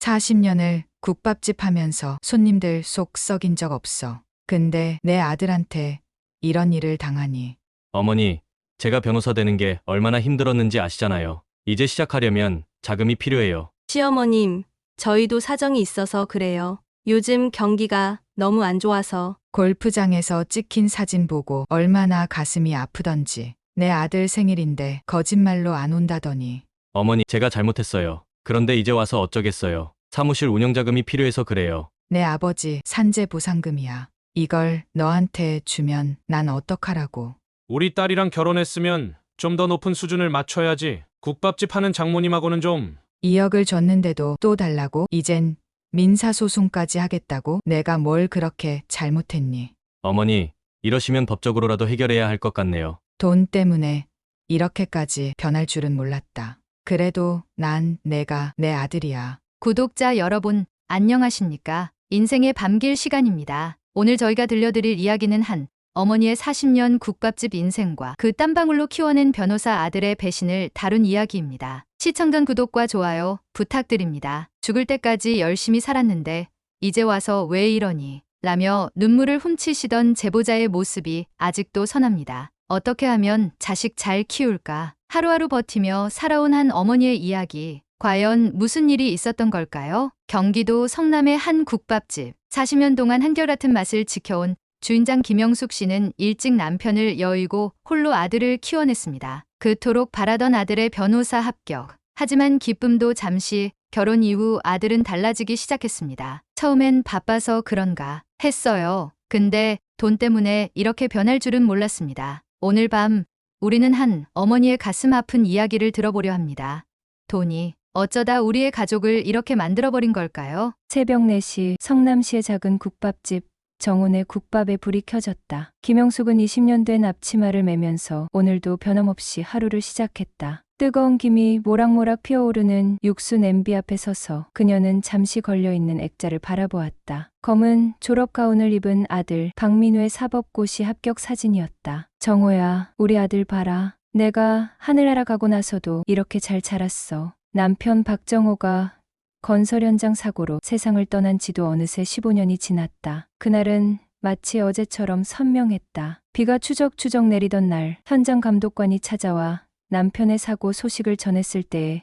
40년을 국밥집 하면서 손님들 속 썩인 적 없어. 근데 내 아들한테 이런 일을 당하니. 어머니, 제가 변호사 되는 게 얼마나 힘들었는지 아시잖아요. 이제 시작하려면 자금이 필요해요. 시어머님, 저희도 사정이 있어서 그래요. 요즘 경기가 너무 안 좋아서. 골프장에서 찍힌 사진 보고 얼마나 가슴이 아프던지. 내 아들 생일인데 거짓말로 안 온다더니. 어머니, 제가 잘못했어요. 그런데 이제 와서 어쩌겠어요. 사무실 운영 자금이 필요해서 그래요. 내 아버지 산재 보상금이야. 이걸 너한테 주면 난 어떡하라고. 우리 딸이랑 결혼했으면 좀 더 높은 수준을 맞춰야지. 국밥집 하는 장모님하고는 좀. 2억을 줬는데도 또 달라고? 이젠 민사소송까지 하겠다고? 내가 뭘 그렇게 잘못했니? 어머니, 이러시면 법적으로라도 해결해야 할 것 같네요. 돈 때문에 이렇게까지 변할 줄은 몰랐다. 그래도 난 내가 내 아들이야. 구독자 여러분, 안녕하십니까? 인생의 밤길 시간입니다. 오늘 저희가 들려드릴 이야기는 한 어머니의 40년 국밥집 인생과 그 땀방울로 키워낸 변호사 아들의 배신을 다룬 이야기입니다. 시청 전 구독과 좋아요 부탁드립니다. 죽을 때까지 열심히 살았는데 이제 와서 왜 이러니? 라며 눈물을 훔치시던 제보자의 모습이 아직도 선합니다. 어떻게 하면 자식 잘 키울까? 하루하루 버티며 살아온 한 어머니의 이야기. 과연 무슨 일이 있었던 걸까요? 경기도 성남의 한 국밥집. 40년 동안 한결같은 맛을 지켜온 주인장 김영숙 씨는 일찍 남편을 여의고 홀로 아들을 키워냈습니다. 그토록 바라던 아들의 변호사 합격. 하지만 기쁨도 잠시. 결혼 이후 아들은 달라지기 시작했습니다. 처음엔 바빠서 그런가 했어요. 근데 돈 때문에 이렇게 변할 줄은 몰랐습니다. 오늘 밤 우리는 한 어머니의 가슴 아픈 이야기를 들어보려 합니다. 돈이 어쩌다 우리의 가족을 이렇게 만들어버린 걸까요? 새벽 4시 성남시의 작은 국밥집 정훈의 국밥에 불이 켜졌다. 김영숙은 20년 된 앞치마를 매면서 오늘도 변함없이 하루를 시작했다. 뜨거운 김이 모락모락 피어오르는 육수 냄비 앞에 서서 그녀는 잠시 걸려있는 액자를 바라보았다. 검은 졸업가운을 입은 아들 박민우의 사법고시 합격 사진이었다. 정호야, 우리 아들 봐라. 내가 하늘나라 가고 나서도 이렇게 잘 자랐어. 남편 박정호가 건설 현장 사고로 세상을 떠난 지도 어느새 15년이 지났다. 그날은 마치 어제처럼 선명했다. 비가 추적추적 내리던 날 현장 감독관이 찾아와 남편의 사고 소식을 전했을 때의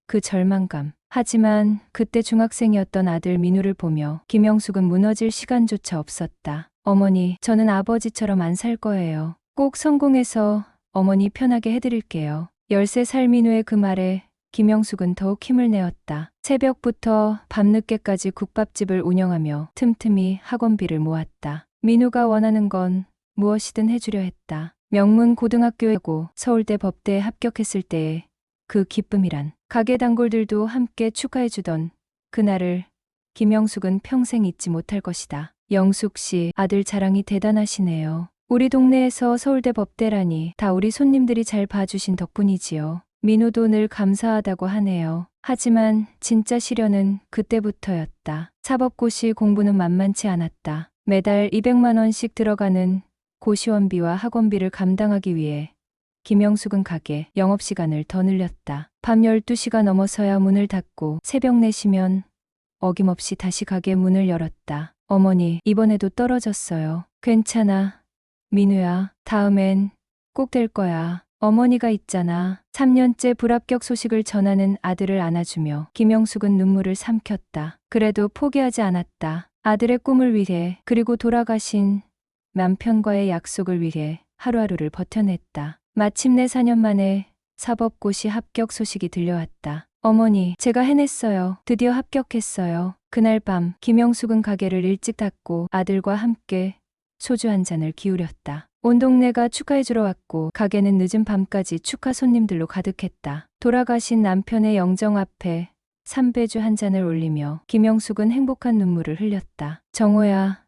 그 절망감. 하지만 그때 중학생이었던 아들 민우를 보며 김영숙은 무너질 시간조차 없었다. 어머니, 저는 아버지처럼 안 살 거예요. 꼭 성공해서 어머니 편하게 해드릴게요. 13살 민우의 그 말에 김영숙은 더욱 힘을 내었다. 새벽부터 밤늦게까지 국밥집을 운영하며 틈틈이 학원비를 모았다. 민우가 원하는 건 무엇이든 해주려 했다. 명문 고등학교에 고 서울대 법대에 합격했을 때의 그 기쁨이란. 가게 단골들도 함께 축하해주던 그날을 김영숙은 평생 잊지 못할 것이다. 영숙 씨, 아들 자랑이 대단하시네요. 우리 동네에서 서울대 법대라니 다 우리 손님들이 잘 봐주신 덕분이지요. 민우도 늘 감사하다고 하네요. 하지만 진짜 시련은 그때부터였다. 사법고시 공부는 만만치 않았다. 매달 200만 원씩 들어가는 고시원비와 학원비를 감당하기 위해 김영숙은 가게 영업시간을 더 늘렸다. 밤 12시가 넘어서야 문을 닫고 새벽 4시면 어김없이 다시 가게 문을 열었다. 어머니, 이번에도 떨어졌어요. 괜찮아. 민우야, 다음엔 꼭 될 거야. 어머니가 있잖아. 3년째 불합격 소식을 전하는 아들을 안아주며 김영숙은 눈물을 삼켰다. 그래도 포기하지 않았다. 아들의 꿈을 위해, 그리고 돌아가신 남편과의 약속을 위해 하루하루를 버텨냈다. 마침내 4년 만에 사법고시 합격 소식이 들려왔다. 어머니, 제가 해냈어요. 드디어 합격했어요. 그날 밤 김영숙은 가게를 일찍 닫고 아들과 함께 소주 한 잔을 기울였다. 온 동네가 축하해주러 왔고 가게는 늦은 밤까지 축하 손님들로 가득했다. 돌아가신 남편의 영정 앞에 삼배주 한 잔을 올리며 김영숙은 행복한 눈물을 흘렸다. 정호야,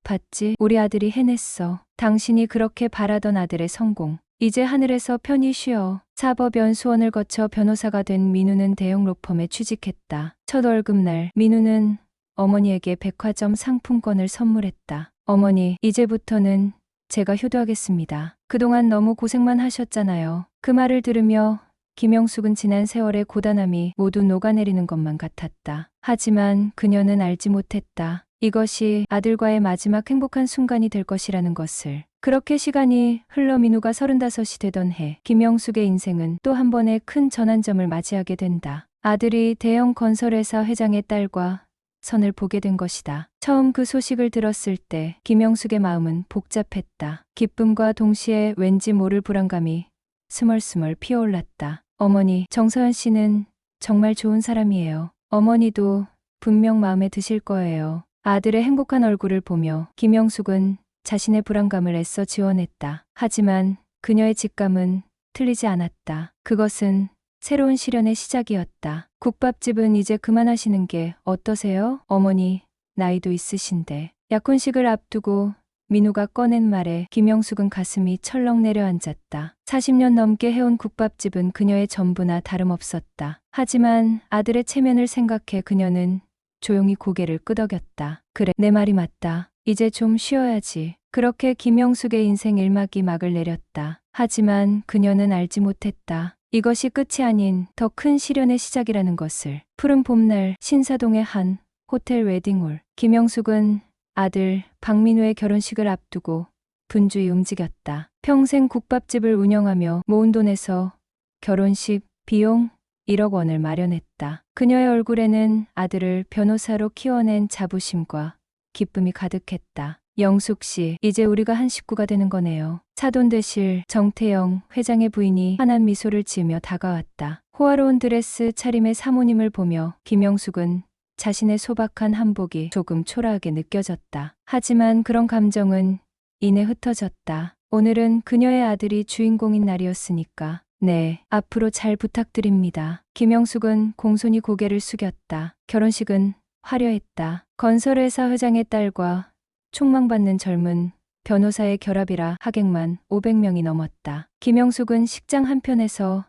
봤지? 우리 아들이 해냈어. 당신이 그렇게 바라던 아들의 성공. 이제 하늘에서 편히 쉬어. 사법연수원을 거쳐 변호사가 된 민우는 대형 로펌에 취직했다. 첫 월급날 민우는 어머니에게 백화점 상품권을 선물했다. 어머니, 이제부터는 제가 효도하겠습니다. 그동안 너무 고생만 하셨잖아요. 그 말을 들으며 김영숙은 지난 세월의 고단함이 모두 녹아내리는 것만 같았다. 하지만 그녀는 알지 못했다. 이것이 아들과의 마지막 행복한 순간이 될 것이라는 것을. 그렇게 시간이 흘러 민우가 35이 되던 해, 김영숙의 인생은 또 한 번의 큰 전환점을 맞이하게 된다. 아들이 대형 건설회사 회장의 딸과 선을 보게 된 것이다. 처음 그 소식을 들었을 때 김영숙의 마음은 복잡했다. 기쁨과 동시에 왠지 모를 불안감이 스멀스멀 피어올랐다. 어머니, 정서연 씨는 정말 좋은 사람이에요. 어머니도 분명 마음에 드실 거예요. 아들의 행복한 얼굴을 보며 김영숙은 자신의 불안감을 애써 지워냈다. 하지만 그녀의 직감은 틀리지 않았다. 그것은 새로운 시련의 시작이었다. 국밥집은 이제 그만하시는 게 어떠세요? 어머니, 나이도 있으신데. 약혼식을 앞두고 민우가 꺼낸 말에 김영숙은 가슴이 철렁 내려앉았다. 40년 넘게 해온 국밥집은 그녀의 전부나 다름없었다. 하지만 아들의 체면을 생각해 그녀는 조용히 고개를 끄덕였다. 그래, 내 말이 맞다. 이제 좀 쉬어야지. 그렇게 김영숙의 인생 일막이 막을 내렸다. 하지만 그녀는 알지 못했다. 이것이 끝이 아닌 더 큰 시련의 시작이라는 것을. 푸른 봄날 신사동의 한 호텔 웨딩홀. 김영숙은 아들 박민우의 결혼식을 앞두고 분주히 움직였다. 평생 국밥집을 운영하며 모은 돈에서 결혼식 비용 1억 원을 마련했다. 그녀의 얼굴에는 아들을 변호사로 키워낸 자부심과 기쁨이 가득했다. 영숙 씨, 이제 우리가 한 식구가 되는 거네요. 사돈 되실 정태영 회장의 부인이 환한 미소를 지으며 다가왔다. 호화로운 드레스 차림의 사모님을 보며 김영숙은 자신의 소박한 한복이 조금 초라하게 느껴졌다. 하지만 그런 감정은 이내 흩어졌다. 오늘은 그녀의 아들이 주인공인 날이었으니까. 네, 앞으로 잘 부탁드립니다. 김영숙은 공손히 고개를 숙였다. 결혼식은 화려했다. 건설회사 회장의 딸과 촉망받는 젊은 변호사의 결합이라 하객만 500명이 넘었다. 김영숙은 식장 한편에서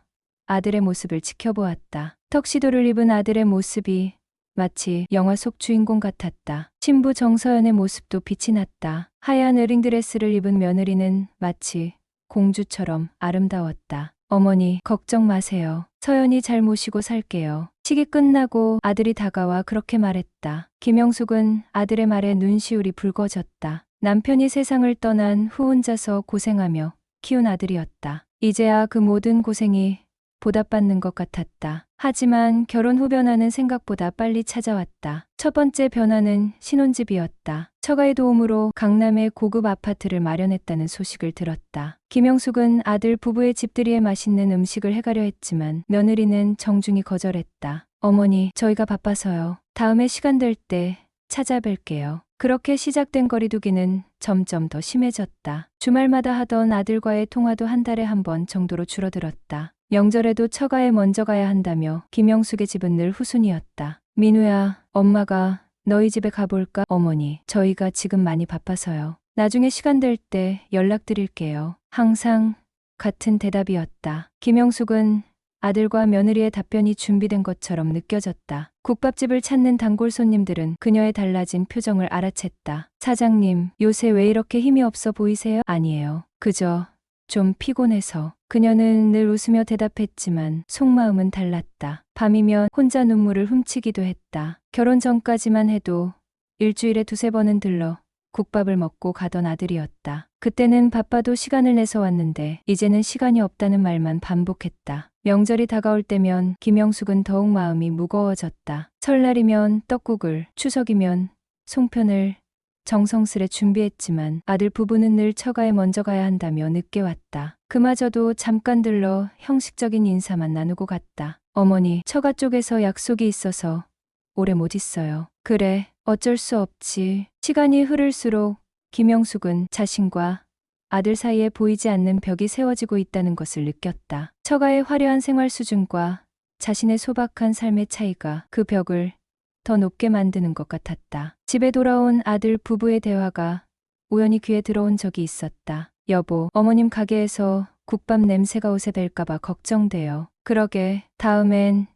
아들의 모습을 지켜보았다. 턱시도를 입은 아들의 모습이 마치 영화 속 주인공 같았다. 신부 정서연의 모습도 빛이 났다. 하얀 웨딩드레스를 입은 며느리는 마치 공주처럼 아름다웠다. 어머니, 걱정 마세요. 서연이 잘 모시고 살게요. 식이 끝나고 아들이 다가와 그렇게 말했다. 김영숙은 아들의 말에 눈시울이 붉어졌다. 남편이 세상을 떠난 후 혼자서 고생하며 키운 아들이었다. 이제야 그 모든 고생이 보답받는 것 같았다. 하지만 결혼 후 변화는 생각보다 빨리 찾아왔다. 첫 번째 변화는 신혼집이었다. 처가의 도움으로 강남의 고급 아파트를 마련했다는 소식을 들었다. 김영숙은 아들 부부의 집들이에 맛있는 음식을 해가려 했지만 며느리는 정중히 거절했다. 어머니, 저희가 바빠서요. 다음에 시간 될 때 찾아뵐게요. 그렇게 시작된 거리두기는 점점 더 심해졌다. 주말마다 하던 아들과의 통화도 한 달에 한 번 정도로 줄어들었다. 명절에도 처가에 먼저 가야 한다며 김영숙의 집은 늘 후순이었다. 민우야, 엄마가 너희 집에 가볼까? 어머니, 저희가 지금 많이 바빠서요. 나중에 시간 될 때 연락드릴게요. 항상 같은 대답이었다. 김영숙은 아들과 며느리의 답변이 준비된 것처럼 느껴졌다. 국밥집을 찾는 단골 손님들은 그녀의 달라진 표정을 알아챘다. 사장님, 요새 왜 이렇게 힘이 없어 보이세요? 아니에요. 그저 좀 피곤해서. 그녀는 늘 웃으며 대답했지만 속마음은 달랐다. 밤이면 혼자 눈물을 훔치기도 했다. 결혼 전까지만 해도 일주일에 2-3번은 들러 국밥을 먹고 가던 아들이었다. 그때는 바빠도 시간을 내서 왔는데 이제는 시간이 없다는 말만 반복했다. 명절이 다가올 때면 김영숙은 더욱 마음이 무거워졌다. 설날이면 떡국을, 추석이면 송편을 정성스레 준비했지만 아들 부부는 늘 처가에 먼저 가야 한다며 늦게 왔다. 그마저도 잠깐 들러 형식적인 인사만 나누고 갔다. 어머니, 처가 쪽에서 약속이 있어서 오래 못 있어요. 그래, 어쩔 수 없지. 시간이 흐를수록 김영숙은 자신과 아들 사이에 보이지 않는 벽이 세워지고 있다는 것을 느꼈다. 처가의 화려한 생활 수준과 자신의 소박한 삶의 차이가 그 벽을 더 높게 만드는 것 같았다. 집에 돌아온 아들 부부의 대화가 우연히 귀에 들어온 적이 있었다. 여보, 어머님 가게에서 국밥 냄새가 옷에 뵐까봐 걱정돼요. 그러게, 다음엔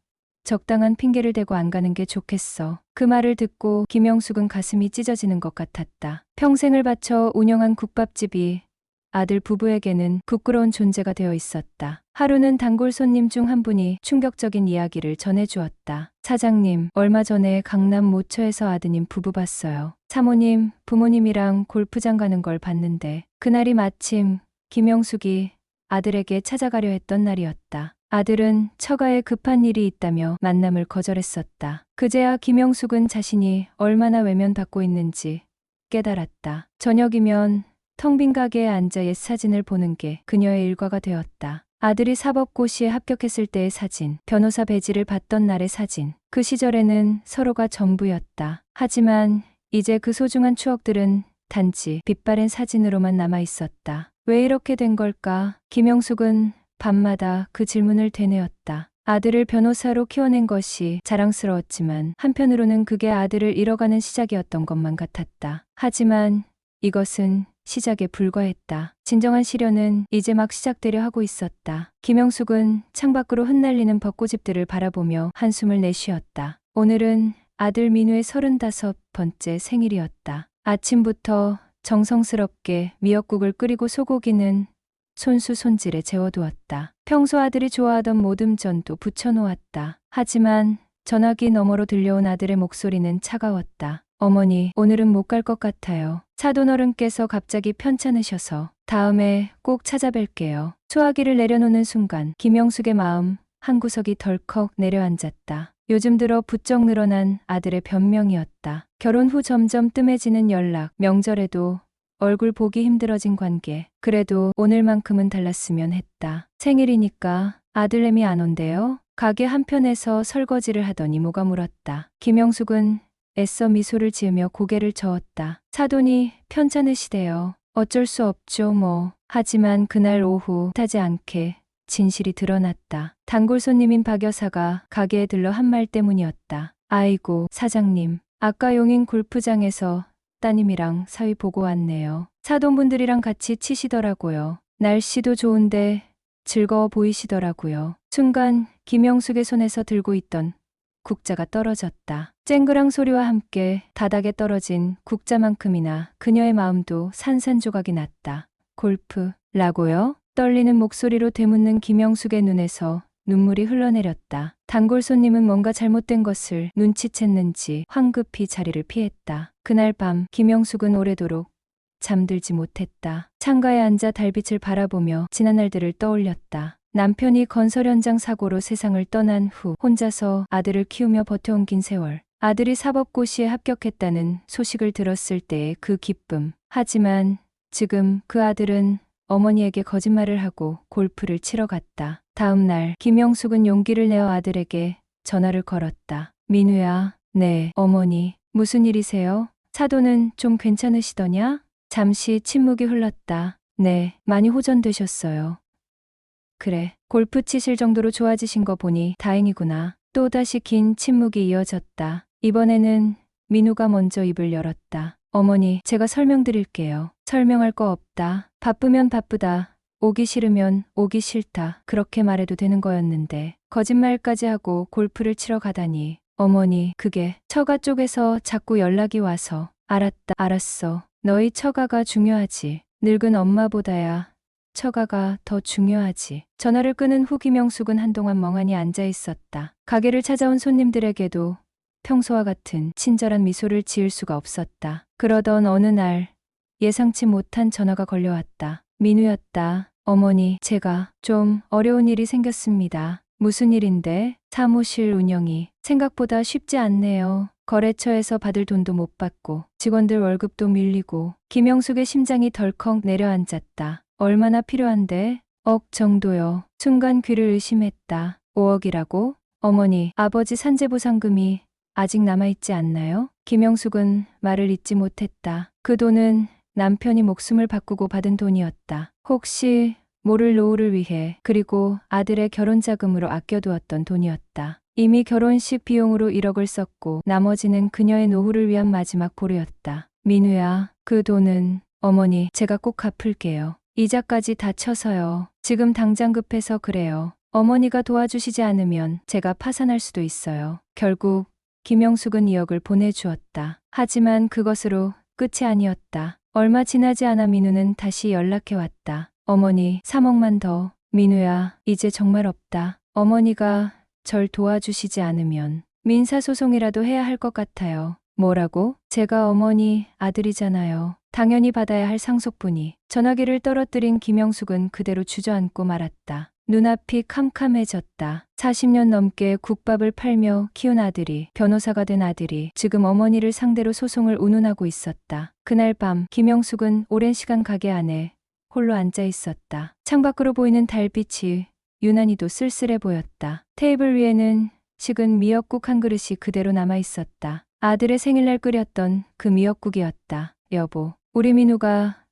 적당한 핑계를 대고 안 가는 게 좋겠어. 그 말을 듣고 김영숙은 가슴이 찢어지는 것 같았다. 평생을 바쳐 운영한 국밥집이 아들 부부에게는 부끄러운 존재가 되어 있었다. 하루는 단골 손님 중 한 분이 충격적인 이야기를 전해주었다. 사장님, 얼마 전에 강남 모처에서 아드님 부부 봤어요. 사모님, 부모님이랑 골프장 가는 걸 봤는데 그날이 마침 김영숙이 아들에게 찾아가려 했던 날이었다. 아들은 처가에 급한 일이 있다며 만남을 거절했었다. 그제야 김영숙은 자신이 얼마나 외면받고 있는지 깨달았다. 저녁이면 텅 빈 가게에 앉아 옛 사진을 보는 게 그녀의 일과가 되었다. 아들이 사법고시에 합격했을 때의 사진, 변호사 배지를 받던 날의 사진. 그 시절에는 서로가 전부였다. 하지만 이제 그 소중한 추억들은 단지 빛바랜 사진으로만 남아 있었다. 왜 이렇게 된 걸까? 김영숙은 밤마다 그 질문을 되뇌었다. 아들을 변호사로 키워낸 것이 자랑스러웠지만 한편으로는 그게 아들을 잃어가는 시작이었던 것만 같았다. 하지만 이것은 시작에 불과했다. 진정한 시련은 이제 막 시작되려 하고 있었다. 김영숙은 창밖으로 흩날리는 벚꽃잎들을 바라보며 한숨을 내쉬었다. 오늘은 아들 민우의 35번째 생일이었다. 아침부터 정성스럽게 미역국을 끓이고 소고기는 손수 손질에 재워두었다. 평소 아들이 좋아하던 모듬전도 부쳐놓았다. 하지만 전화기 너머로 들려온 아들의 목소리는 차가웠다. 어머니, 오늘은 못 갈 것 같아요. 사돈어른께서 갑자기 편찮으셔서 다음에 꼭 찾아뵐게요. 소화기를 내려놓는 순간 김영숙의 마음 한구석이 덜컥 내려앉았다. 요즘 들어 부쩍 늘어난 아들의 변명이었다. 결혼 후 점점 뜸해지는 연락, 명절에도 얼굴 보기 힘들어진 관계. 그래도 오늘만큼은 달랐으면 했다. 생일이니까 아들내미 안 온대요? 가게 한편에서 설거지를 하던 이모가 물었다. 김영숙은 애써 미소를 지으며 고개를 저었다. 사돈이 편찮으시대요. 어쩔 수 없죠 뭐. 하지만 그날 오후 타지 않게 진실이 드러났다. 단골 손님인 박 여사가 가게에 들러 한 말 때문이었다. 아이고, 사장님. 아까 용인 골프장에서 따님이랑 사위 보고 왔네요. 사돈분들이랑 같이 치시더라고요. 날씨도 좋은데 즐거워 보이시더라고요. 순간 김영숙의 손에서 들고 있던 국자가 떨어졌다. 쨍그랑 소리와 함께 바닥에 떨어진 국자만큼이나 그녀의 마음도 산산조각이 났다. 골프라고요? 떨리는 목소리로 되묻는 김영숙의 눈에서 눈물이 흘러내렸다. 단골 손님은 뭔가 잘못된 것을 눈치챘는지 황급히 자리를 피했다. 그날 밤 김영숙은 오래도록 잠들지 못했다. 창가에 앉아 달빛을 바라보며 지난 날들을 떠올렸다. 남편이 건설 현장 사고로 세상을 떠난 후 혼자서 아들을 키우며 버텨온 긴 세월. 아들이 사법고시에 합격했다는 소식을 들었을 때의 그 기쁨. 하지만 지금 그 아들은 어머니에게 거짓말을 하고 골프를 치러 갔다. 다음 날 김영숙은 용기를 내어 아들에게 전화를 걸었다. 민우야. 네, 어머니. 무슨 일이세요? 사돈은 좀 괜찮으시더냐? 잠시 침묵이 흘렀다. 네, 많이 호전되셨어요. 그래, 골프 치실 정도로 좋아지신 거 보니 다행이구나. 또다시 긴 침묵이 이어졌다. 이번에는 민우가 먼저 입을 열었다. 어머니, 제가 설명드릴게요. 설명할 거 없다. 바쁘면 바쁘다. 오기 싫으면 오기 싫다. 그렇게 말해도 되는 거였는데 거짓말까지 하고 골프를 치러 가다니. 어머니, 그게 처가 쪽에서 자꾸 연락이 와서. 알았다. 알았어. 너희 처가가 중요하지. 늙은 엄마보다야 처가가 더 중요하지. 전화를 끊은 후 김영숙은 한동안 멍하니 앉아 있었다. 가게를 찾아온 손님들에게도 평소와 같은 친절한 미소를 지을 수가 없었다. 그러던 어느 날 예상치 못한 전화가 걸려왔다. 민우였다. 어머니, 제가 좀 어려운 일이 생겼습니다. 무슨 일인데? 사무실 운영이 생각보다 쉽지 않네요. 거래처에서 받을 돈도 못 받고 직원들 월급도 밀리고. 김영숙의 심장이 덜컥 내려앉았다. 얼마나 필요한데? 5억 정도요. 순간 귀를 의심했다. 5억이라고? 어머니, 아버지 산재보상금이 아직 남아있지 않나요? 김영숙은 말을 잇지 못했다. 그 돈은 남편이 목숨을 바꾸고 받은 돈이었다. 혹시 모를 노후를 위해 그리고 아들의 결혼자금으로 아껴두었던 돈이었다. 이미 결혼식 비용으로 1억을 썼고 나머지는 그녀의 노후를 위한 마지막 보루였다. 민우야, 그 돈은 어머니, 제가 꼭 갚을게요. 이자까지 다 쳐서요. 지금 당장 급해서 그래요. 어머니가 도와주시지 않으면 제가 파산할 수도 있어요. 결국 김영숙은 2억을 보내주었다. 하지만 그것으로 끝이 아니었다. 얼마 지나지 않아 민우는 다시 연락해왔다. 어머니, 3억만 더 민우야, 이제 정말 없다. 어머니가 절 도와주시지 않으면 민사소송이라도 해야 할 것 같아요. 뭐라고? 제가 어머니 아들이잖아요. 당연히 받아야 할 상속분이. 전화기를 떨어뜨린 김영숙은 그대로 주저앉고 말았다. 눈앞이 캄캄해졌다. 40년 넘게 국밥을 팔며 키운 아들이, 변호사가 된 아들이 지금 어머니를 상대로 소송을 운운하고 있었다. 그날 밤 김영숙은 오랜 시간 가게 안에 홀로 앉아 있었다. 창밖으로 보이는 달빛이 유난히도 쓸쓸해 보였다. 테이블 위에는 식은 미역국 한 그릇이 그대로 남아 있었다. 아들의 생일날 끓였던 그 미역국이었다. 여보, 우리 민우가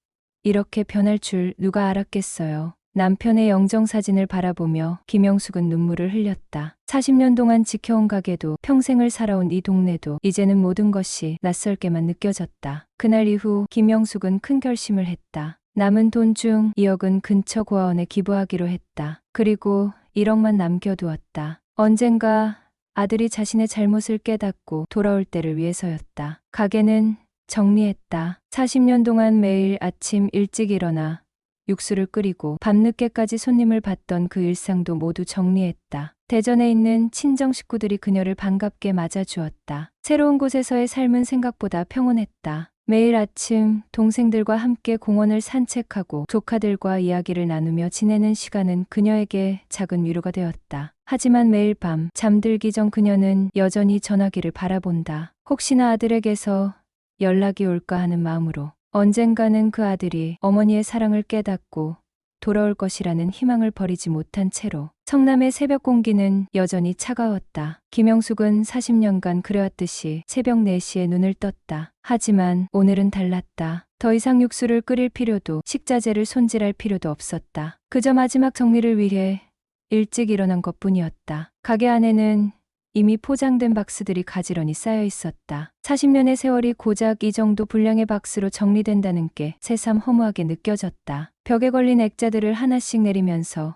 이렇게 변할 줄 누가 알았겠어요. 남편의 영정사진을 바라보며 김영숙은 눈물을 흘렸다. 40년 동안 지켜온 가게도, 평생을 살아온 이 동네도 이제는 모든 것이 낯설게만 느껴졌다. 그날 이후 김영숙은 큰 결심을 했다. 남은 돈 중 2억은 근처 고아원에 기부하기로 했다. 그리고 1억만 남겨두었다. 언젠가 아들이 자신의 잘못을 깨닫고 돌아올 때를 위해서였다. 가게는 정리했다. 40년 동안 매일 아침 일찍 일어나 육수를 끓이고 밤늦게까지 손님을 받던 그 일상도 모두 정리했다. 대전에 있는 친정 식구들이 그녀를 반갑게 맞아주었다. 새로운 곳에서의 삶은 생각보다 평온했다. 매일 아침 동생들과 함께 공원을 산책하고 조카들과 이야기를 나누며 지내는 시간은 그녀에게 작은 위로가 되었다. 하지만 매일 밤 잠들기 전 그녀는 여전히 전화기를 바라본다. 혹시나 아들에게서 연락이 올까 하는 마음으로. 언젠가는 그 아들이 어머니의 사랑을 깨닫고 돌아올 것이라는 희망을 버리지 못한 채로. 성남의 새벽 공기는 여전히 차가웠다. 김영숙은 40년간 그래왔듯이 새벽 4시에 눈을 떴다. 하지만 오늘은 달랐다. 더 이상 육수를 끓일 필요도, 식자재를 손질할 필요도 없었다. 그저 마지막 정리를 위해 일찍 일어난 것뿐이었다. 가게 안에는 이미 포장된 박스들이 가지런히 쌓여 있었다. 40년의 세월이 고작 이 정도 분량의 박스로 정리된다는 게 새삼 허무하게 느껴졌다. 벽에 걸린 액자들을 하나씩 내리면서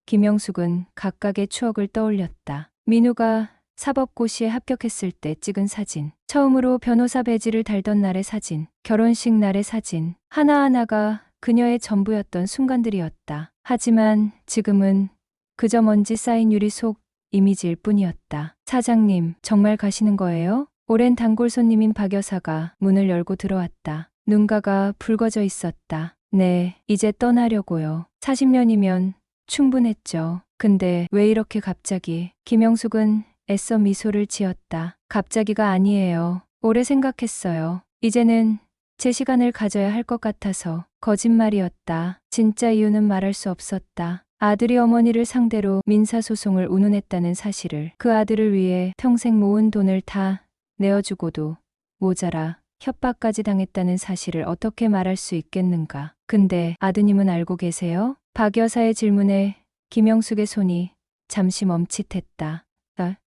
김영숙은 각각의 추억을 떠올렸다. 민우가 사법고시에 합격했을 때 찍은 사진, 처음으로 변호사 배지를 달던 날의 사진, 결혼식 날의 사진, 하나하나가 그녀의 전부였던 순간들이었다. 하지만 지금은 그저 먼지 쌓인 유리 속 이미지일 뿐이었다. 사장님, 정말 가시는 거예요? 오랜 단골 손님인 박 여사가 문을 열고 들어왔다. 눈가가 붉어져 있었다. 네, 이제 떠나려고요. 40년이면 충분했죠. 근데 왜 이렇게 갑자기? 김영숙은 애써 미소를 지었다. 갑자기가 아니에요. 오래 생각했어요. 이제는 제 시간을 가져야 할 것 같아서. 거짓말이었다. 진짜 이유는 말할 수 없었다. 아들이 어머니를 상대로 민사소송을 운운했다는 사실을, 그 아들을 위해 평생 모은 돈을 다 내어주고도 모자라 협박까지 당했다는 사실을 어떻게 말할 수 있겠는가. 근데 아드님은 알고 계세요? 박 여사의 질문에 김영숙의 손이 잠시 멈칫했다.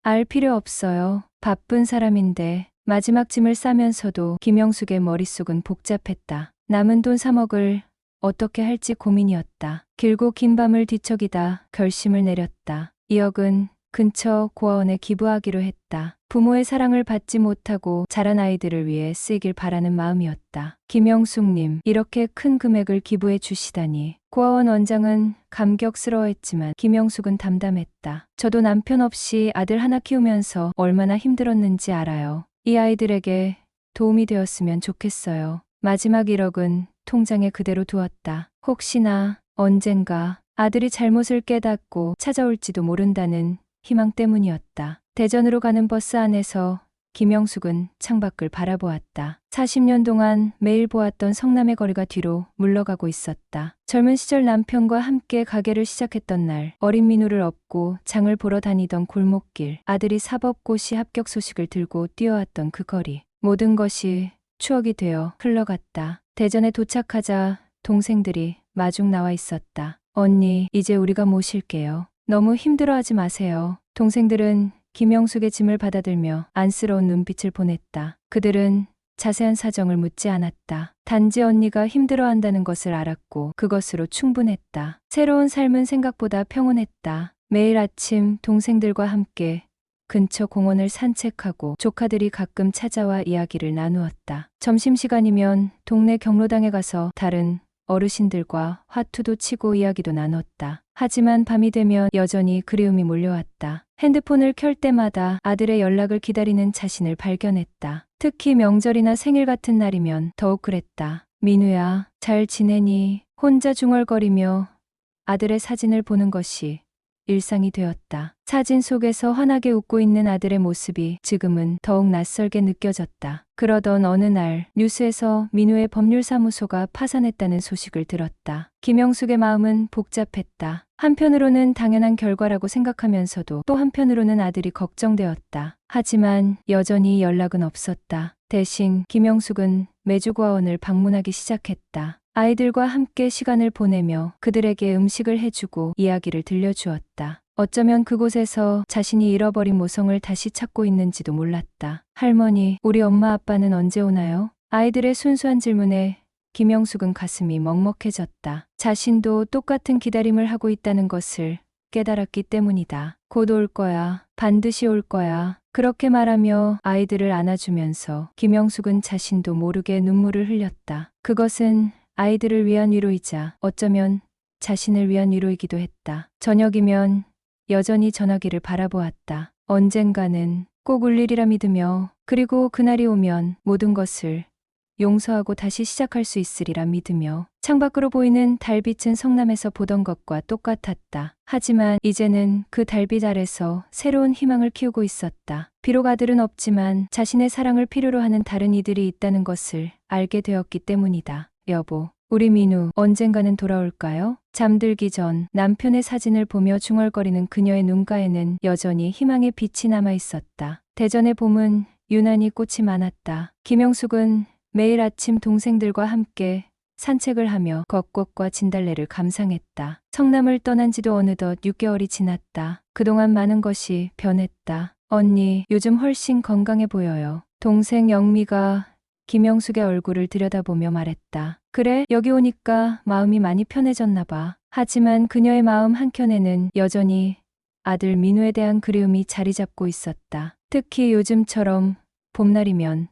알 필요 없어요. 바쁜 사람인데. 마지막 짐을 싸면서도 김영숙의 머릿속은 복잡했다. 남은 돈 3억을 어떻게 할지 고민이었다. 길고 긴 밤을 뒤척이다 결심을 내렸다. 2억은 근처 고아원에 기부하기로 했다. 부모의 사랑을 받지 못하고 자란 아이들을 위해 쓰이길 바라는 마음이었다. 김영숙님, 이렇게 큰 금액을 기부해 주시다니. 고아원 원장은 감격스러워했지만 김영숙은 담담했다. 저도 남편 없이 아들 하나 키우면서 얼마나 힘들었는지 알아요. 이 아이들에게 도움이 되었으면 좋겠어요. 마지막 1억은 통장에 그대로 두었다. 혹시나 언젠가 아들이 잘못을 깨닫고 찾아올지도 모른다는 희망 때문이었다. 대전으로 가는 버스 안에서 김영숙은 창밖을 바라보았다. 40년 동안 매일 보았던 성남의 거리가 뒤로 물러가고 있었다. 젊은 시절 남편과 함께 가게를 시작했던 날, 어린 민우를 업고 장을 보러 다니던 골목길, 아들이 사법고시 합격 소식을 들고 뛰어왔던 그 거리, 모든 것이 추억이 되어 흘러갔다. 대전에 도착하자 동생들이 마중 나와 있었다. 언니, 이제 우리가 모실게요. 너무 힘들어하지 마세요. 동생들은 김영숙의 짐을 받아들며 안쓰러운 눈빛을 보냈다. 그들은 자세한 사정을 묻지 않았다. 단지 언니가 힘들어한다는 것을 알았고 그것으로 충분했다. 새로운 삶은 생각보다 평온했다. 매일 아침 동생들과 함께 근처 공원을 산책하고 조카들이 가끔 찾아와 이야기를 나누었다. 점심시간이면 동네 경로당에 가서 다른 어르신들과 화투도 치고 이야기도 나눴다. 하지만 밤이 되면 여전히 그리움이 몰려왔다. 핸드폰을 켤 때마다 아들의 연락을 기다리는 자신을 발견했다. 특히 명절이나 생일 같은 날이면 더욱 그랬다. 민우야, 잘 지내니? 혼자 중얼거리며 아들의 사진을 보는 것이 일상이 되었다. 사진 속에서 환하게 웃고 있는 아들의 모습이 지금은 더욱 낯설게 느껴졌다. 그러던 어느 날 뉴스에서 민우의 법률사무소가 파산했다는 소식을 들었다. 김영숙의 마음은 복잡했다. 한편으로는 당연한 결과라고 생각하면서도 또 한편으로는 아들이 걱정되었다. 하지만 여전히 연락은 없었다. 대신 김영숙은 매주 고아원을 방문하기 시작했다. 아이들과 함께 시간을 보내며 그들에게 음식을 해주고 이야기를 들려주었다. 어쩌면 그곳에서 자신이 잃어버린 모성을 다시 찾고 있는지도 몰랐다. 할머니, 우리 엄마 아빠는 언제 오나요? 아이들의 순수한 질문에 김영숙은 가슴이 먹먹해졌다. 자신도 똑같은 기다림을 하고 있다는 것을 깨달았기 때문이다. 곧 올 거야. 반드시 올 거야. 그렇게 말하며 아이들을 안아주면서 김영숙은 자신도 모르게 눈물을 흘렸다. 그것은 아이들을 위한 위로이자 어쩌면 자신을 위한 위로이기도 했다. 저녁이면 여전히 전화기를 바라보았다. 언젠가는 꼭 올 일이라 믿으며 그리고 그날이 오면 모든 것을 용서하고 다시 시작할 수 있으리라 믿으며 창밖으로 보이는 달빛은 성남에서 보던 것과 똑같았다. 하지만 이제는 그 달빛 아래서 새로운 희망을 키우고 있었다. 비록 아들은 없지만 자신의 사랑을 필요로 하는 다른 이들이 있다는 것을 알게 되었기 때문이다. 여보, 우리 민우 언젠가는 돌아올까요? 잠들기 전 남편의 사진을 보며 중얼거리는 그녀의 눈가에는 여전히 희망의 빛이 남아 있었다. 대전의 봄은 유난히 꽃이 많았다. 김영숙은 매일 아침 동생들과 함께 산책을 하며 벚꽃과 진달래를 감상했다. 성남을 떠난 지도 어느덧 6개월이 지났다. 그동안 많은 것이 변했다. 언니, 요즘 훨씬 건강해 보여요. 동생 영미가 김영숙의 얼굴을 들여다보며 말했다. 그래, 여기 오니까 마음이 많이 편해졌나 봐. 하지만 그녀의 마음 한켠에는 여전히 아들 민우에 대한 그리움이 자리 잡고 있었다. 특히 요즘처럼 봄날이면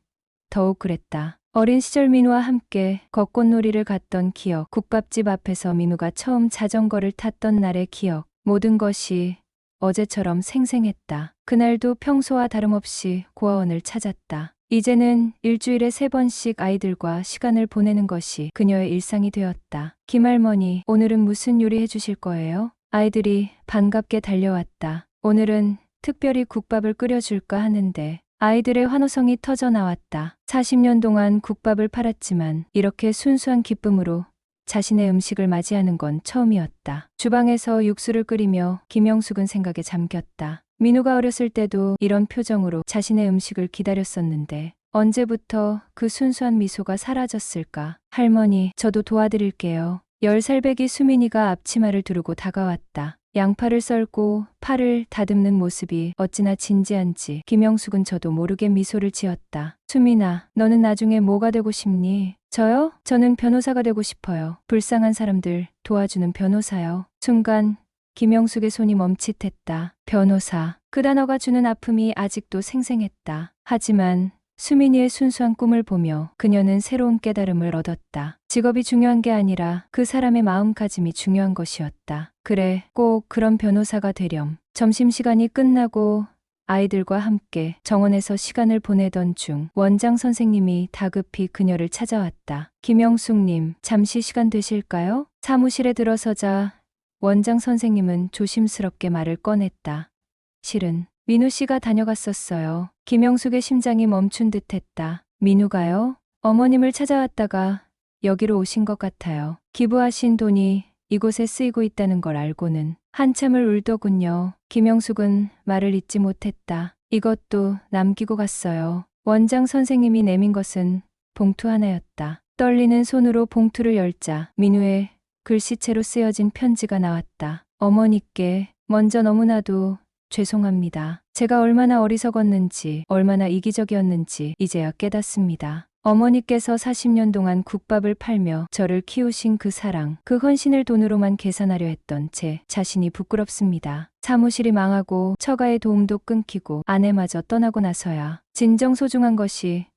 더욱 그랬다. 어린 시절 민우와 함께 벚꽃놀이를 갔던 기억, 국밥집 앞에서 민우가 처음 자전거를 탔던 날의 기억, 모든 것이 어제처럼 생생했다. 그날도 평소와 다름없이 고아원을 찾았다. 이제는 일주일에 3번씩 아이들과 시간을 보내는 것이 그녀의 일상이 되었다. 김할머니, 오늘은 무슨 요리 해주실 거예요? 아이들이 반갑게 달려왔다. 오늘은 특별히 국밥을 끓여줄까 하는데 아이들의 환호성이 터져 나왔다. 40년 동안 국밥을 팔았지만 이렇게 순수한 기쁨으로 자신의 음식을 맞이하는 건 처음이었다. 주방에서 육수를 끓이며 김영숙은 생각에 잠겼다. 민우가 어렸을 때도 이런 표정으로 자신의 음식을 기다렸었는데 언제부터 그 순수한 미소가 사라졌을까? 할머니, 저도 도와드릴게요. 10살 배기 수민이가 앞치마를 두르고 다가왔다. 양파를 썰고 파를 다듬는 모습이 어찌나 진지한지 김영숙은 저도 모르게 미소를 지었다. 수민아, 너는 나중에 뭐가 되고 싶니? 저요? 저는 변호사가 되고 싶어요. 불쌍한 사람들 도와주는 변호사요. 순간 김영숙의 손이 멈칫했다. 변호사. 그 단어가 주는 아픔이 아직도 생생했다. 하지만 수민이의 순수한 꿈을 보며 그녀는 새로운 깨달음을 얻었다. 직업이 중요한 게 아니라 그 사람의 마음가짐이 중요한 것이었다. 그래, 꼭 그런 변호사가 되렴. 점심시간이 끝나고 아이들과 함께 정원에서 시간을 보내던 중 원장 선생님이 다급히 그녀를 찾아왔다. 김영숙님, 잠시 시간 되실까요? 사무실에 들어서자 원장 선생님은 조심스럽게 말을 꺼냈다. 실은 민우 씨가 다녀갔었어요. 김영숙의 심장이 멈춘 듯 했다. 민우가요? 어머님을 찾아왔다가 여기로 오신 것 같아요. 기부하신 돈이 이곳에 쓰이고 있다는 걸 알고는 한참을 울더군요. 김영숙은 말을 잇지 못했다. 이것도 남기고 갔어요. 원장 선생님이 내민 것은 봉투 하나였다. 떨리는 손으로 봉투를 열자 민우의 글씨체로 쓰여진 편지가 나왔다. 어머니께 먼저 너무나도 죄송합니다. 제가 얼마나 어리석었는지, 얼마나 이기적이었는지 이제야 깨닫습니다. 어머니께서 40년 동안 국밥을 팔며 저를 키우신 그 사랑, 그 헌신을 돈으로만 계산하려 했던 제 자신이 부끄럽습니다. 사무실이 망하고 처가의 도움도 끊기고 아내마저 떠나고 나서야 진정 소중한 것이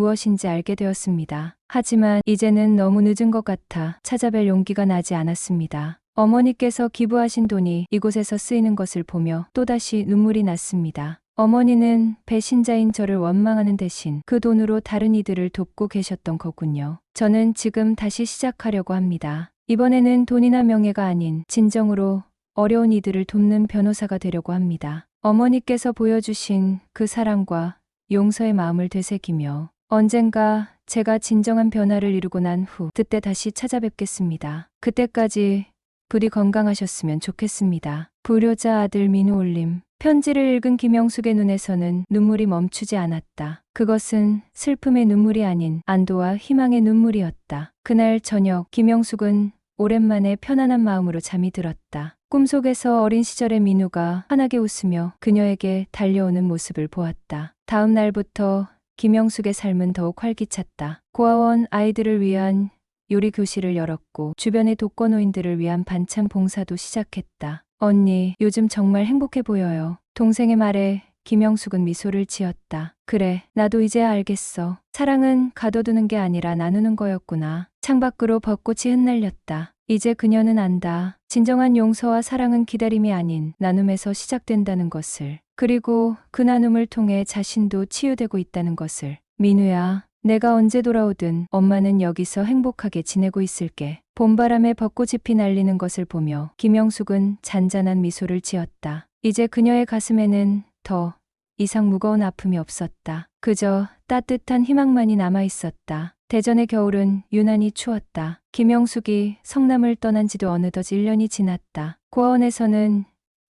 무엇인지 알게 되었습니다. 하지만 이제는 너무 늦은 것 같아 찾아뵐 용기가 나지 않았습니다. 어머니께서 기부하신 돈이 이곳에서 쓰이는 것을 보며 또다시 눈물이 났습니다. 어머니는 배신자인 저를 원망하는 대신 그 돈으로 다른 이들을 돕고 계셨던 거군요. 저는 지금 다시 시작하려고 합니다. 이번에는 돈이나 명예가 아닌 진정으로 어려운 이들을 돕는 변호사가 되려고 합니다. 어머니께서 보여주신 그 사랑과 용서의 마음을 되새기며 언젠가 제가 진정한 변화를 이루고 난 후 그때 다시 찾아뵙겠습니다. 그때까지 부디 건강하셨으면 좋겠습니다. 불효자 아들 민우 올림. 편지를 읽은 김영숙의 눈에서는 눈물이 멈추지 않았다. 그것은 슬픔의 눈물이 아닌 안도와 희망의 눈물이었다. 그날 저녁 김영숙은 오랜만에 편안한 마음으로 잠이 들었다. 꿈속에서 어린 시절의 민우가 환하게 웃으며 그녀에게 달려오는 모습을 보았다. 다음 날부터 김영숙의 삶은 더욱 활기찼다. 고아원 아이들을 위한 요리 교실을 열었고 주변의 독거노인들을 위한 반찬 봉사도 시작했다. 언니, 요즘 정말 행복해 보여요. 동생의 말에 김영숙은 미소를 지었다. 그래, 나도 이제야 알겠어. 사랑은 가둬두는 게 아니라 나누는 거였구나. 창밖으로 벚꽃이 흩날렸다. 이제 그녀는 안다. 진정한 용서와 사랑은 기다림이 아닌 나눔에서 시작된다는 것을. 그리고 그 나눔을 통해 자신도 치유되고 있다는 것을. 민우야, 내가 언제 돌아오든 엄마는 여기서 행복하게 지내고 있을게. 봄바람에 벚꽃잎이 날리는 것을 보며 김영숙은 잔잔한 미소를 지었다. 이제 그녀의 가슴에는 더 이상 무거운 아픔이 없었다. 그저 따뜻한 희망만이 남아 있었다. 대전의 겨울은 유난히 추웠다. 김영숙이 성남을 떠난 지도 어느덧 1년이 지났다. 고아원에서는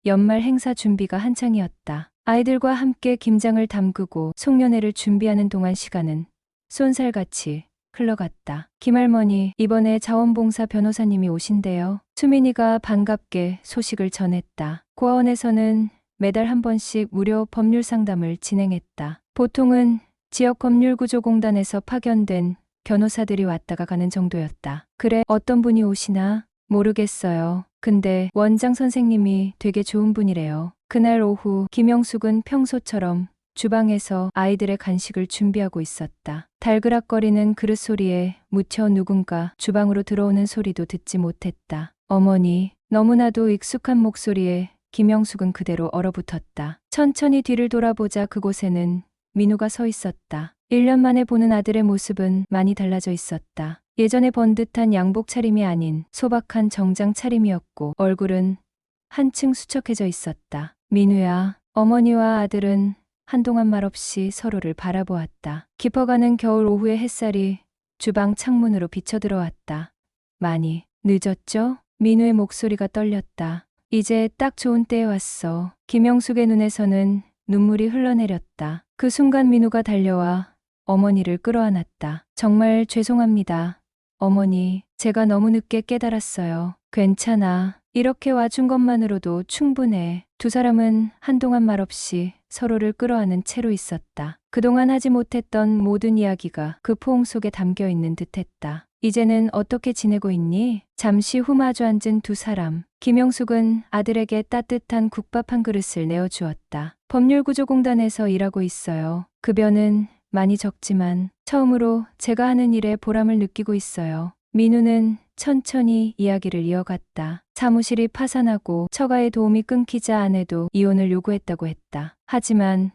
연말 행사 준비가 한창이었다. 아이들과 함께 김장을 담그고 송년회를 준비하는 동안 시간은 쏜살같이 흘러갔다. 김할머니, 이번에 자원봉사 변호사님이 오신대요. 수민이가 반갑게 소식을 전했다. 고아원에서는 매달 한 번씩 무료 법률 상담을 진행했다. 보통은 지역법률구조공단에서 파견된 변호사들이 왔다가 가는 정도였다. 그래, 어떤 분이 오시나? 모르겠어요. 근데 원장 선생님이 되게 좋은 분이래요. 그날 오후 김영숙은 평소처럼 주방에서 아이들의 간식을 준비하고 있었다. 달그락거리는 그릇 소리에 무쳐 누군가 주방으로 들어오는 소리도 듣지 못했다. 어머니, 너무나도 익숙한 목소리에 김영숙은 그대로 얼어붙었다. 천천히 뒤를 돌아보자 그곳에는 민우가 서 있었다. 1년 만에 보는 아들의 모습은 많이 달라져 있었다. 예전에 번듯한 양복 차림이 아닌 소박한 정장 차림이었고 얼굴은 한층 수척해져 있었다. 민우야, 어머니와 아들은 한동안 말없이 서로를 바라보았다. 깊어가는 겨울 오후의 햇살이 주방 창문으로 비쳐들어왔다. 많이 늦었죠? 민우의 목소리가 떨렸다. 이제 딱 좋은 때에 왔어. 김영숙의 눈에서는 눈물이 흘러내렸다. 그 순간 민우가 달려와 어머니를 끌어안았다. 정말 죄송합니다. 어머니, 제가 너무 늦게 깨달았어요. 괜찮아. 이렇게 와준 것만으로도 충분해. 두 사람은 한동안 말없이 서로를 끌어안은 채로 있었다. 그동안 하지 못했던 모든 이야기가 그 포옹 속에 담겨 있는 듯했다. 이제는 어떻게 지내고 있니? 잠시 후 마주 앉은 두 사람. 김영숙은 아들에게 따뜻한 국밥 한 그릇을 내어주었다. 법률구조공단에서 일하고 있어요. 급여는 많이 적지만 처음으로 제가 하는 일에 보람을 느끼고 있어요. 민우는 천천히 이야기를 이어갔다. 사무실이 파산하고 처가의 도움이 끊기자 아내도 이혼을 요구했다고 했다. 하지만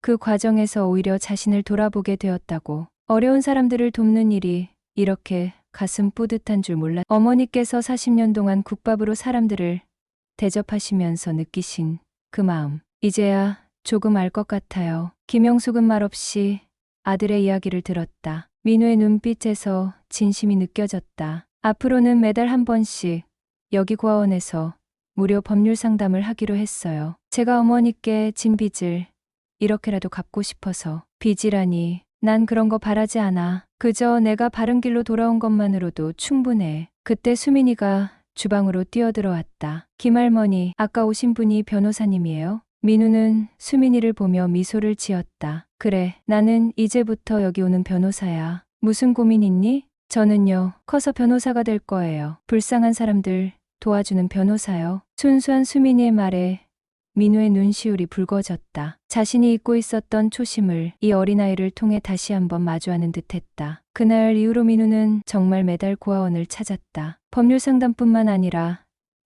그 과정에서 오히려 자신을 돌아보게 되었다고. 어려운 사람들을 돕는 일이 이렇게 가슴 뿌듯한 줄 몰랐다. 어머니께서 40년 동안 국밥으로 사람들을 대접하시면서 느끼신 그 마음. 이제야 조금 알 것 같아요. 김영숙은 말없이 아들의 이야기를 들었다. 민우의 눈빛에서 진심이 느껴졌다. 앞으로는 매달 한 번씩 여기 고아원에서 무료 법률 상담을 하기로 했어요. 제가 어머니께 진 빚을 이렇게라도 갚고 싶어서. 빚이라니, 난 그런 거 바라지 않아. 그저 내가 바른 길로 돌아온 것만으로도 충분해. 그때 수민이가 주방으로 뛰어들어왔다. 김할머니, 아까 오신 분이 변호사님이에요? 민우는 수민이를 보며 미소를 지었다. 그래, 나는 이제부터 여기 오는 변호사야. 무슨 고민 있니? 저는요, 커서 변호사가 될 거예요. 불쌍한 사람들 도와주는 변호사요. 순수한 수민이의 말에 민우의 눈시울이 붉어졌다. 자신이 잊고 있었던 초심을 이 어린아이를 통해 다시 한번 마주하는 듯했다. 그날 이후로 민우는 정말 매달 고아원을 찾았다. 법률 상담뿐만 아니라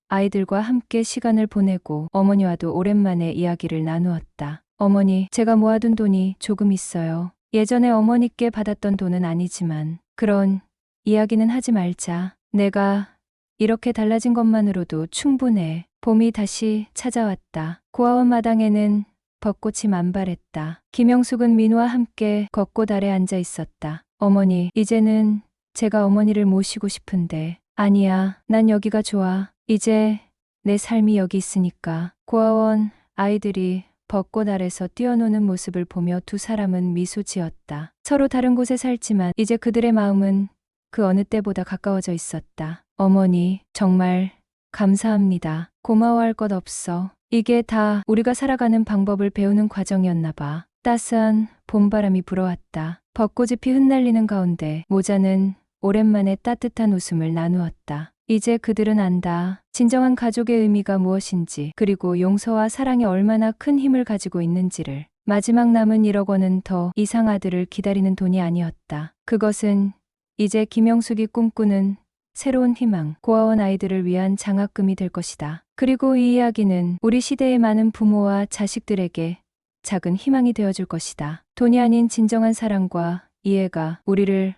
아이들과 함께 시간을 보내고 어머니와도 오랜만에 이야기를 나누었다. 어머니, 제가 모아둔 돈이 조금 있어요. 예전에 어머니께 받았던 돈은 아니지만 그런 이야기는 하지 말자. 내가 이렇게 달라진 것만으로도 충분해. 봄이 다시 찾아왔다. 고아원 마당에는 벚꽃이 만발했다. 김영숙은 민우와 함께 벚꽃 아래 앉아 있었다. 어머니, 이제는 제가 어머니를 모시고 싶은데. 아니야, 난 여기가 좋아. 이제 내 삶이 여기 있으니까. 고아원 아이들이 벚꽃 아래서 뛰어노는 모습을 보며 두 사람은 미소 지었다. 서로 다른 곳에 살지만 이제 그들의 마음은 그 어느 때보다 가까워져 있었다. 어머니, 정말 감사합니다. 고마워할 것 없어. 이게 다 우리가 살아가는 방법을 배우는 과정이었나 봐. 따스한 봄바람이 불어왔다. 벚꽃잎이 흩날리는 가운데 모자는 오랜만에 따뜻한 웃음을 나누었다. 이제 그들은 안다. 진정한 가족의 의미가 무엇인지, 그리고 용서와 사랑이 얼마나 큰 힘을 가지고 있는지를. 마지막 남은 1억 원은 더 이상 아들을 기다리는 돈이 아니었다. 그것은 이제 김영숙이 꿈꾸는 새로운 희망, 고아원 아이들을 위한 장학금이 될 것이다. 그리고 이 이야기는 우리 시대의 많은 부모와 자식들에게 작은 희망이 되어줄 것이다. 돈이 아닌 진정한 사랑과 이해가 우리를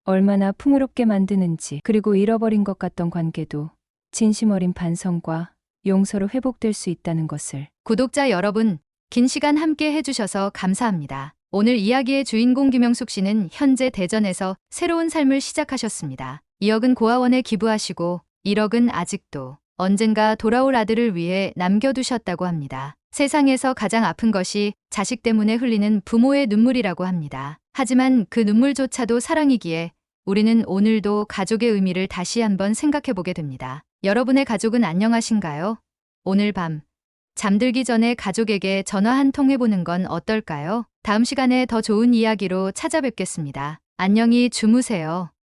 얼마나 풍요롭게 만드는지, 그리고 잃어버린 것 같던 관계도 진심 어린 반성과 용서로 회복될 수 있다는 것을. 구독자 여러분, 긴 시간 함께 해주셔서 감사합니다. 오늘 이야기의 주인공 김영숙 씨는 현재 대전에서 새로운 삶을 시작하셨습니다. 2억은 고아원에 기부하시고 1억은 아직도 언젠가 돌아올 아들을 위해 남겨두셨다고 합니다. 세상에서 가장 아픈 것이 자식 때문에 흘리는 부모의 눈물이라고 합니다. 하지만 그 눈물조차도 사랑이기에 우리는 오늘도 가족의 의미를 다시 한번 생각해보게 됩니다. 여러분의 가족은 안녕하신가요? 오늘 밤 잠들기 전에 가족에게 전화 한 통 해보는 건 어떨까요? 다음 시간에 더 좋은 이야기로 찾아뵙겠습니다. 안녕히 주무세요.